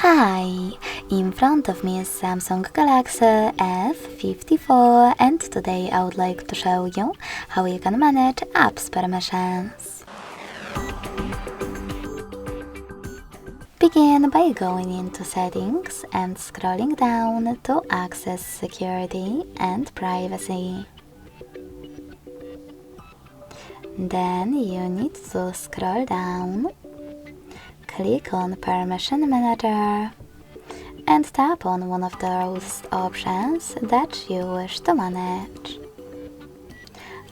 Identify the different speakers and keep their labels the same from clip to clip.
Speaker 1: Hi, in front of me is Samsung Galaxy F54 and today I would like to show you how you can manage apps permissions. Begin by going into Settings and scrolling down to access Security and Privacy. Then you need to scroll down, click on Permission Manager and tap on one of those options that you wish to manage.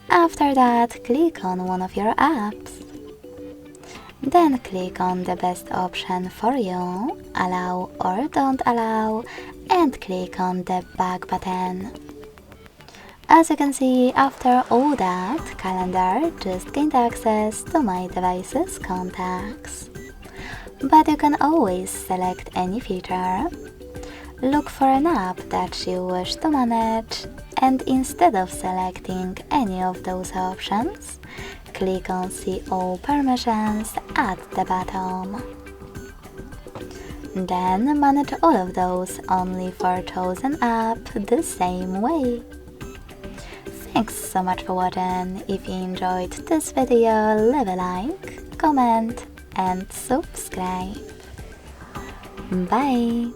Speaker 1: After that, click on one of your apps. Then click on the best option for you, allow or don't allow, and click on the back button. As you can see, after all that, Calendar just gained access to my device's contacts. But you can always select any feature. Look for an app that you wish to manage, and instead of selecting any of those options, click on See All Permissions at the bottom. Then manage all of those only for chosen app the same way. Thanks so much for watching. If you enjoyed this video, leave a like, comment and subscribe. Bye!